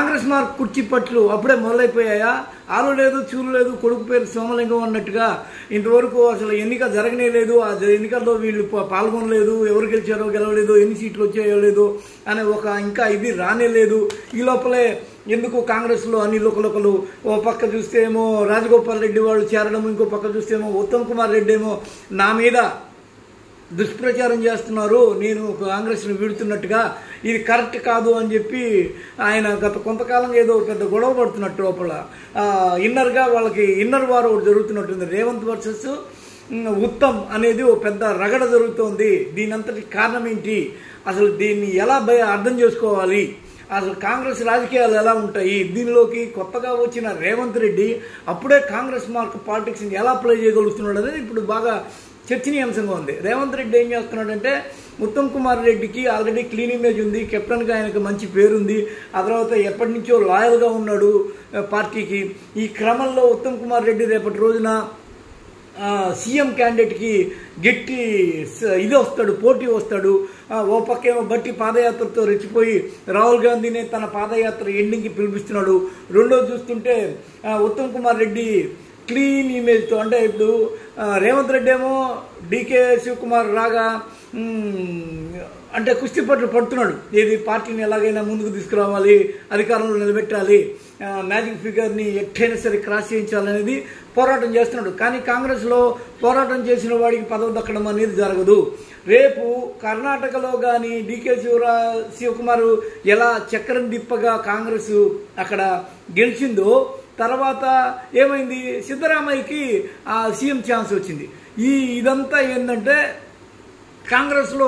Congress mark కుర్చీ పట్లు అప్పుడే మొదలైపోయాయా? ఆలు లేదు చూలు లేదు, కొడుకు పేరు సోమలింగం అన్నట్టుగా ఇంతవరకు అసలు ఎన్నిక జరగనే లేదు. ఆ ఎన్నికల్లో వీళ్ళు పాల్గొనలేదు, ఎవరు గెలిచారో గెలవలేదు, ఎన్ని సీట్లు వచ్చాయో లేదు అనే ఒక ఇంకా ఇది రానే లేదు. ఈ లోపలే ఎందుకు కాంగ్రెస్లో అన్ని లోకలు ఓ పక్క చూస్తే ఏమో రాజగోపాల్ రెడ్డి వాళ్ళు చేరడం, ఇంకో పక్క చూస్తే ఏమో ఉత్తమ్ కుమార్ రెడ్డి ఏమో నా మీద దుష్ప్రచారం చేస్తున్నారు, నేను కాంగ్రెస్ను వీడుతున్నట్టుగా, ఇది కరెక్ట్ కాదు అని చెప్పి ఆయన గత కొంతకాలంగా ఏదో పెద్ద గొడవ పడుతున్నట్టు లోపల ఇన్నర్గా వాళ్ళకి ఇన్నర్ వార్ ఒకటి జరుగుతున్నట్టుంది. రేవంత్ వర్సెస్ ఉత్తమ్ అనేది ఓ పెద్ద రగడ జరుగుతోంది. దీని అంతటి కారణం ఏంటి, అసలు దీన్ని ఎలా అర్థం చేసుకోవాలి, అసలు కాంగ్రెస్ రాజకీయాలు ఎలా ఉంటాయి, దీనిలోకి కొత్తగా వచ్చిన రేవంత్ రెడ్డి అప్పుడే కాంగ్రెస్ మార్క్ పాలిటిక్స్ని ఎలా ప్లే చేయగలుగుతున్నాడు అనేది ఇప్పుడు బాగా చర్చనీయాంశంగా ఉంది. రేవంత్ రెడ్డి ఏం చేస్తున్నాడంటే ఉత్తమ్ కుమార్ రెడ్డికి ఆల్రెడీ క్లీన్ ఇమేజ్ ఉంది, కెప్టెన్గా ఆయనకు మంచి పేరుంది, ఆ తర్వాత ఎప్పటి నుంచో లాయల్గా ఉన్నాడు పార్టీకి. ఈ క్రమంలో ఉత్తమ్ కుమార్ రెడ్డి రేపటి రోజున సీఎం క్యాండిడేట్కి గట్టి ఇది వస్తాడు, పోటీ వస్తాడు. ఓ పక్కేమో బట్టి పాదయాత్రతో రెచ్చిపోయి రాహుల్ గాంధీనే తన పాదయాత్ర ఎండింగ్కి పిలిపిస్తున్నాడు. రెండోది చూస్తుంటే ఉత్తమ్ కుమార్ రెడ్డి క్లీన్ ఇమేజ్తో, అంటే ఇప్పుడు రేవంత్ రెడ్డి ఏమో డీకే శివకుమార్ రాగా అంటే కుస్తీ పట్లు పడుతున్నాడు, ఏది పార్టీని ఎలాగైనా ముందుకు తీసుకురావాలి, అధికారంలో నిలబెట్టాలి, మ్యాజిక్ ఫిగర్ని ఎట్టైనా సరే క్రాస్ చేయించాలనేది పోరాటం చేస్తున్నాడు. కానీ కాంగ్రెస్లో పోరాటం చేసిన వాడికి పదవి దక్కడం అనేది జరగదు. రేపు కర్ణాటకలో కానీ డీకే శివకుమార్ ఎలా చక్రం తిప్పగా కాంగ్రెస్ అక్కడ గెలిచిందో, తర్వాత ఏమైంది, సిద్ధరామయ్యకి ఆ సీఎం ఛాన్స్ వచ్చింది. ఇదంతా ఏంటంటే కాంగ్రెస్లో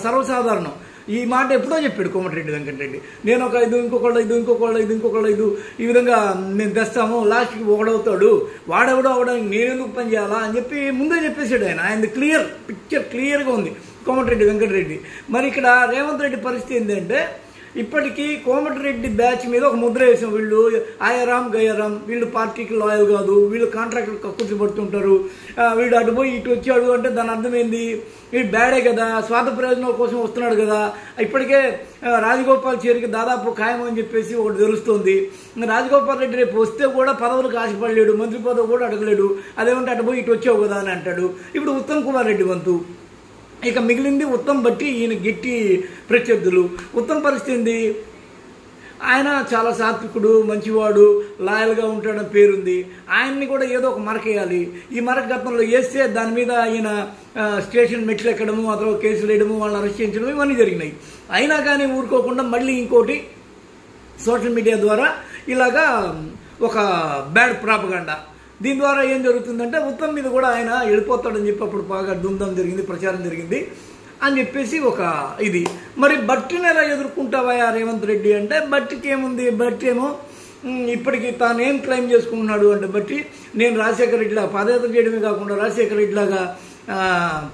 సర్వసాధారణం. ఈ మాట ఎప్పుడో చెప్పాడు కోమటిరెడ్డి వెంకటరెడ్డి, నేను ఒక ఇంకొకళ్ళు ఈ విధంగా మేము తెస్తాము, లాస్ట్కి ఒకడవుతాడు, వాడెవడో అవడానికి నేనెందుకు పని చేయాలా అని చెప్పి ముందే చెప్పేశాడు ఆయన. ఆయన పిక్చర్ క్లియర్గా ఉంది కోమటిరెడ్డి వెంకటరెడ్డి. మరి ఇక్కడ రేవంత్ రెడ్డి పరిస్థితి ఏంటంటే ఇప్పటికీ కోమటిరెడ్డి బ్యాచ్ మీద ఒక ముద్ర వేసాం, వీళ్ళు ఆయరాం గయరాం, వీళ్ళు పార్టీకి లాయల్ కాదు, వీళ్ళు కాంట్రాక్టులు కక్కుర్చి పడుతుంటారు, వీడు అటు పోయి ఇటు వచ్చాడు అంటే దాని అర్థమైంది వీడు బ్యాడే కదా, స్వార్థ ప్రయోజనాల కోసం వస్తున్నాడు కదా. ఇప్పటికే రాజగోపాల్ చేరికి దాదాపు ఖాయం అని చెప్పేసి ఒకటి తెలుస్తోంది. రాజగోపాల్ రెడ్డి రేపు వస్తే కూడా పదవులకు ఆశపడలేడు, మంత్రి పదవి కూడా అడగలేడు, అదేమంటే అటు పోయి ఇటు వచ్చావు కదా అని అంటాడు. ఇప్పుడు ఉత్తమ్ కుమార్ రెడ్డి వంతు, ఇక మిగిలింది ఉత్తమ్ బట్టి ఈయన గట్టి ప్రత్యర్థులు. ఉత్తమ్ పరిస్థితి ఏంది, ఆయన చాలా సాత్వికుడు, మంచివాడు, లాయల్గా ఉంటాడని పేరుంది. ఆయన్ని కూడా ఏదో ఒక మరకేయాలి. ఈ మరక గతంలో వేస్తే దాని మీద ఆయన స్టేషన్ మెట్లు ఎక్కడము, ఆ తర్వాత కేసులు వేయడము, వాళ్ళని అరెస్ట్ చేయించడం ఇవన్నీ జరిగినాయి. అయినా కానీ ఊరుకోకుండా మళ్ళీ ఇంకోటి సోషల్ మీడియా ద్వారా ఇలాగా ఒక బ్యాడ్ ప్రాపగాండా. దీని ద్వారా ఏం జరుగుతుందంటే ఉత్తమ్ మీద కూడా ఆయన వెళ్ళిపోతాడని చెప్పి అప్పుడు బాగా దుమ్దాం జరిగింది, ప్రచారం జరిగింది అని చెప్పేసి ఒక ఇది. మరి బట్టిని ఎలా ఎదుర్కొంటావా రేవంత్ రెడ్డి అంటే, బట్టికి ఏముంది, బట్టి ఏమో ఇప్పటికి తాను ఏం క్లెయిమ్ చేసుకుంటున్నాడు అంటే, బట్టి నేను రాజశేఖర రెడ్డిలాగా పాదయాత్ర చేయడమే కాకుండా రాజశేఖర రెడ్డిలాగా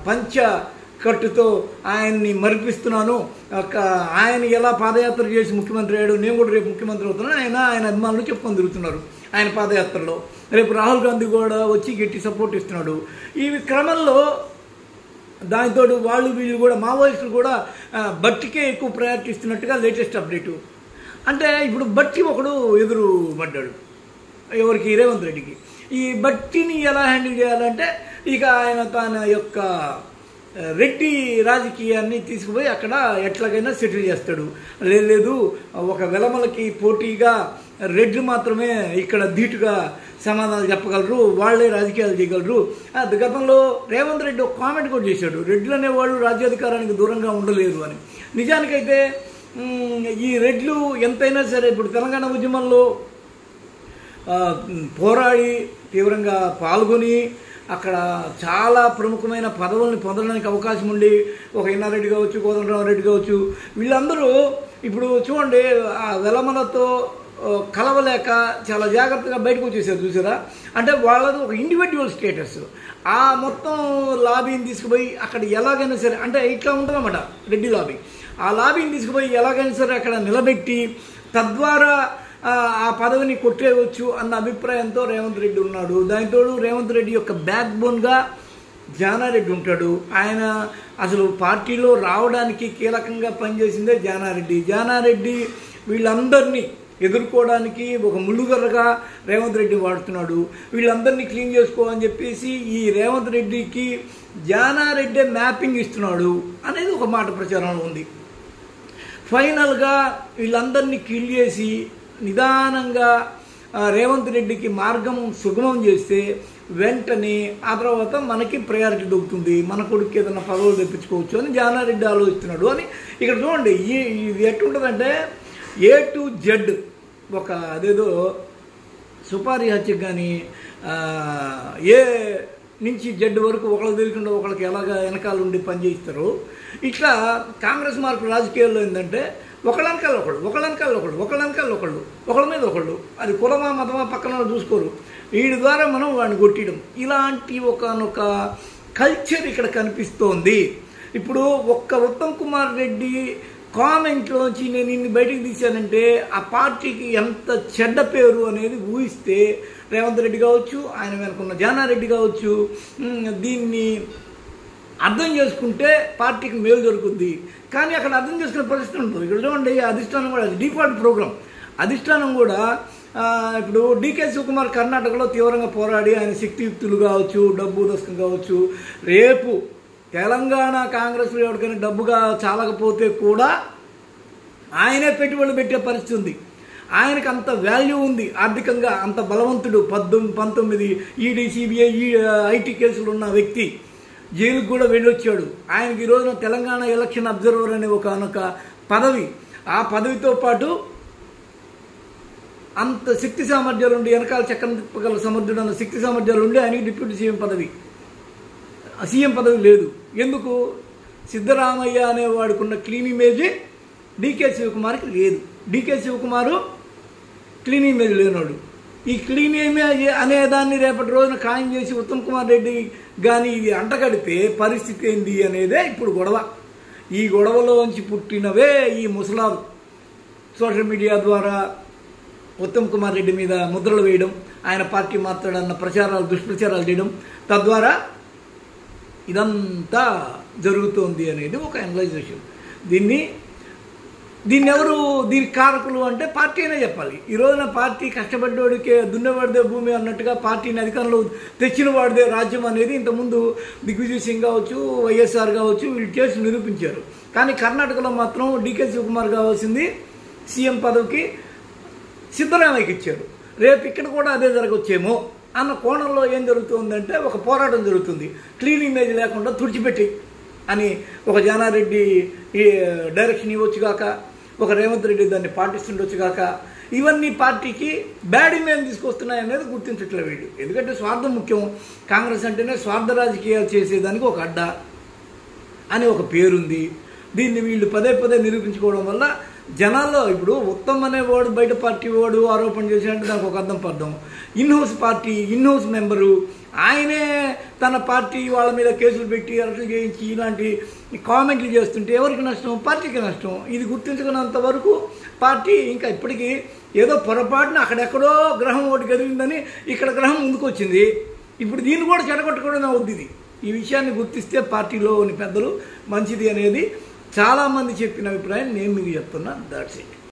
పంచ కట్టుతో ఆయన్ని మరిపిస్తున్నాను, ఆయన ఎలా పాదయాత్ర చేసి ముఖ్యమంత్రి అయ్యాడు, నేను కూడా రేపు ముఖ్యమంత్రి అవుతున్నాను ఆయన అభిమానులు చెప్పుకొని తిరుగుతున్నారు ఆయన పాదయాత్రలో. రేపు రాహుల్ గాంధీ కూడా వచ్చి గట్టి సపోర్ట్ ఇస్తున్నాడు. ఈ క్రమంలో దానితో వీళ్ళు కూడా మావోయిస్టులు కూడా బట్టికే ఎక్కువ ప్రయారిటీ ఇస్తున్నట్టుగా లేటెస్ట్ అప్డేటు. అంటే ఇప్పుడు బట్టి ఒకడు ఎదురు పడ్డాడు ఎవరికి, రేవంత్ రెడ్డికి. ఈ బట్టిని ఎలా హ్యాండిల్ చేయాలంటే ఇక ఆయన తన యొక్క రెడ్డి రాజకీయాన్ని తీసుకుపోయి అక్కడ ఎట్లాగైనా సెటిల్ చేస్తాడు. లేదు ఒక వెలమలకి పోటీగా రెడ్లు మాత్రమే ఇక్కడ ధీటుగా సమాధానాలు చెప్పగలరు, వాళ్లే రాజకీయాలు చేయగలరు. గతంలో రేవంత్ రెడ్డి ఒక కామెంట్ కూడా చేశాడు, రెడ్లు అనేవాళ్ళు రాజ్యాధికారానికి దూరంగా ఉండలేరు అని. నిజానికైతే ఈ రెడ్లు ఎంతైనా సరే ఇప్పుడు తెలంగాణ ఉద్యమంలో పోరాడి తీవ్రంగా పాల్గొని అక్కడ చాలా ప్రముఖమైన పదవుల్ని పొందడానికి అవకాశం ఉండి, ఒక ఇన్నారెడ్డి కావచ్చు, కోదండరామరెడ్డి కావచ్చు, వీళ్ళందరూ ఇప్పుడు చూడండి ఆ వెలమలతో కలవలేక చాలా జాగ్రత్తగా బయటకు వచ్చేసారు చూసారా. అంటే వాళ్ళది ఒక ఇండివిజువల్ స్టేటస్. ఆ మొత్తం లాబీని తీసుకుపోయి అక్కడ ఎలాగైనా సరే, అంటే ఇట్లా ఉంటుందన్నమాట రెడ్డి లాబీ, ఆ లాబీని తీసుకుపోయి ఎలాగైనా సరే అక్కడ నిలబెట్టి తద్వారా ఆ పదవిని కొట్టేయవచ్చు అన్న అభిప్రాయంతో రేవంత్ రెడ్డి ఉన్నాడు. దానితో రేవంత్ రెడ్డి యొక్క బ్యాక్ బోన్గా జానారెడ్డి ఉంటాడు. ఆయన అసలు పార్టీలో రావడానికి కీలకంగా పనిచేసిందే జానారెడ్డి. వీళ్ళందరినీ ఎదుర్కోవడానికి ఒక ముళ్ళుగర్రగా రేవంత్ రెడ్డి వాడుతున్నాడు. వీళ్ళందరినీ క్లీన్ చేసుకోవాలని చెప్పేసి ఈ రేవంత్ రెడ్డికి జానారెడ్డి మ్యాపింగ్ ఇస్తున్నాడు అనేది ఒక మాట ప్రచారంలో ఉంది. ఫైనల్గా వీళ్ళందరినీ కిల్ చేసి నిదానంగా రేవంత్ రెడ్డికి మార్గం సుగమం చేస్తే వెంటనే ఆ తర్వాత మనకి ప్రయారిటీ దొరుకుతుంది, మన కొడుకు ఏదైనా పదవులు తెప్పించుకోవచ్చు అని జానారెడ్డి ఆలోచిస్తున్నాడు అని ఇక్కడ చూడండి. ఇది ఎట్లుంటుందంటే A to Z ఒక అదేదో సుపారీ హత్యకు కానీ ఏ నుంచి జడ్ వరకు ఒకళ్ళకి తెలియకుండా ఒకళ్ళకి ఎలాగ వెనకాల ఉండి పనిచేయిస్తారు. ఇట్లా కాంగ్రెస్ మార్పు రాజకీయాల్లో ఏంటంటే ఒకళ్ళనకాల ఒకళ్ళు ఒకళ్ళ మీద ఒకళ్ళు, అది కులమా మతమా పక్కన చూసుకోరు. వీడి ద్వారా మనం వాడిని కొట్టడం, ఇలాంటి ఒకనొక కల్చర్ ఇక్కడ కనిపిస్తోంది. ఇప్పుడు ఒక్క ఉత్తమ్ కుమార్ రెడ్డి కామెంట్లోంచి నేను ఇన్ని బయటికి తీశానంటే ఆ పార్టీకి ఎంత చెడ్డ పేరు అనేది ఊహిస్తే రేవంత్ రెడ్డి కావచ్చు, ఆయన వెనుకున్న జానారెడ్డి కావచ్చు, దీన్ని అర్థం చేసుకుంటే పార్టీకి మేలు జరుగుద్ది. కానీ అక్కడ అర్థం చేసుకునే పరిస్థితి ఉంటుంది. ఇక్కడ చూడండి, అధిష్టానం కూడా డిఫాల్ట్ ప్రోగ్రామ్ అధిష్టానం కూడా ఇప్పుడు డీకే శివకుమార్ కర్ణాటకలో తీవ్రంగా పోరాడి ఆయన శక్తియుక్తులు కావచ్చు, డబ్బు దశకం కావచ్చు, రేపు తెలంగాణ కాంగ్రెస్లో ఎవరికైనా డబ్బుగా చాలకపోతే కూడా ఆయనే పెట్టుబడులు పెట్టే పరిస్థితి ఉంది. ఆయనకు అంత వాల్యూ ఉంది, ఆర్థికంగా అంత బలవంతుడు. 19 ఈడీ సిబిఐ ఐటీ కేసులు ఉన్న వ్యక్తి జైలుకు కూడా వెళ్ళొచ్చాడు. ఆయనకి ఈ రోజున తెలంగాణ ఎలక్షన్ అబ్జర్వర్ అనే ఒక పదవి, ఆ పదవితో పాటు అంత శక్తి సామర్థ్యాలు ఉండి వెనకాల చక్రం తిప్పగల సమర్థుడు అన్న శక్తి సామర్థ్యాలు ఉండి ఆయనకి డిప్యూటీ సీఎం పదవి లేదు. ఎందుకు? సిద్ధరామయ్య అనేవాడుకున్న క్లీన్ ఇమేజే డీకే శివకుమార్కి లేదు. డీకే శివకుమారు క్లీన్ ఇమేజ్ లేనాడు. ఈ క్లీన్ ఇమేజ్ అనేదాన్ని రేపటి రోజున ఖాయం చేసి ఉత్తమ్ కుమార్ రెడ్డి కానీ ఇది అంటగడితే పరిస్థితి ఏంది అనేదే ఇప్పుడు గొడవ. ఈ గొడవలోంచి పుట్టినవే ఈ ముసలాలు సోషల్ మీడియా ద్వారా ఉత్తమ్ కుమార్ రెడ్డి మీద ముద్రలు వేయడం, ఆయన పార్టీ మాట్లాడన్న ప్రచారాలు దుష్ప్రచారాలు చేయడం, తద్వారా ఇదంతా జరుగుతోంది అనేది ఒక అనలైజేషన్. దీన్ని ఎవరు దీనికి కారకులు అంటే పార్టీ అనే చెప్పాలి. ఈ రోజున పార్టీ కష్టపడ్డోడికే దున్నవాడిదే భూమి అన్నట్టుగా పార్టీని అధికారంలో తెచ్చిన వాడిదే రాజ్యం అనేది ఇంతకుముందు దిగ్విజయ్ సింగ్ కావచ్చు, వైఎస్ఆర్ కావచ్చు, వీళ్ళు చేసి నిరూపించారు. కానీ కర్ణాటకలో మాత్రం డీకే శివకుమార్ కావాల్సింది సీఎం పదవికి సిద్ధరామయ్యకి ఇచ్చారు. రేపు ఇక్కడ కూడా అదే జరగవచ్చేమో అన్న కోణంలో ఏం జరుగుతుందంటే ఒక పోరాటం జరుగుతుంది. క్లీన్ ఇమేజ్ లేకుండా తుడిచిపెట్టి అని ఒక జానారెడ్డి డైరెక్షన్ ఇవ్వచ్చుగాక, ఒక రేవంత్ రెడ్డి దాన్ని పాటిస్తుండొచ్చుగాక, ఇవన్నీ పార్టీకి బ్యాడ్ ఇమేజ్ తీసుకొస్తున్నాయనేది గుర్తించట్లేదు వీళ్ళు. ఎందుకంటే స్వార్థం ముఖ్యం. కాంగ్రెస్ అంటేనే స్వార్థ రాజకీయాలు చేసేదానికి ఒక అడ్డా అని ఒక పేరుంది. దీన్ని వీళ్ళు పదే నిరూపించుకోవడం వల్ల జనాల్లో ఇప్పుడు ఉత్తమ్ అనేవాడు బయట పార్టీ వాడు ఆరోపణ చేసినట్టు దానికి ఒక అర్థం పర్థం. ఇన్హౌస్ మెంబరు ఆయనే తన పార్టీ వాళ్ళ మీద కేసులు పెట్టి అరెస్టులు చేయించి ఇలాంటి కామెంట్లు చేస్తుంటే ఎవరికి నష్టం? పార్టీకి నష్టం. ఇది గుర్తించుకున్నంత వరకు పార్టీ ఇంకా ఇప్పటికీ ఏదో పొరపాటున అక్కడెక్కడో గ్రహం ఒకటి కదిలిందని ఇక్కడ గ్రహం ముందుకు వచ్చింది. ఇప్పుడు దీన్ని కూడా చెడగొట్టుకోవడం అవుద్ది. ఈ విషయాన్ని గుర్తిస్తే పార్టీలోని పెద్దలు మంచిది అనేది చాలామంది చెప్పిన అభిప్రాయం నేను మీకు చెప్తున్నా. That's it.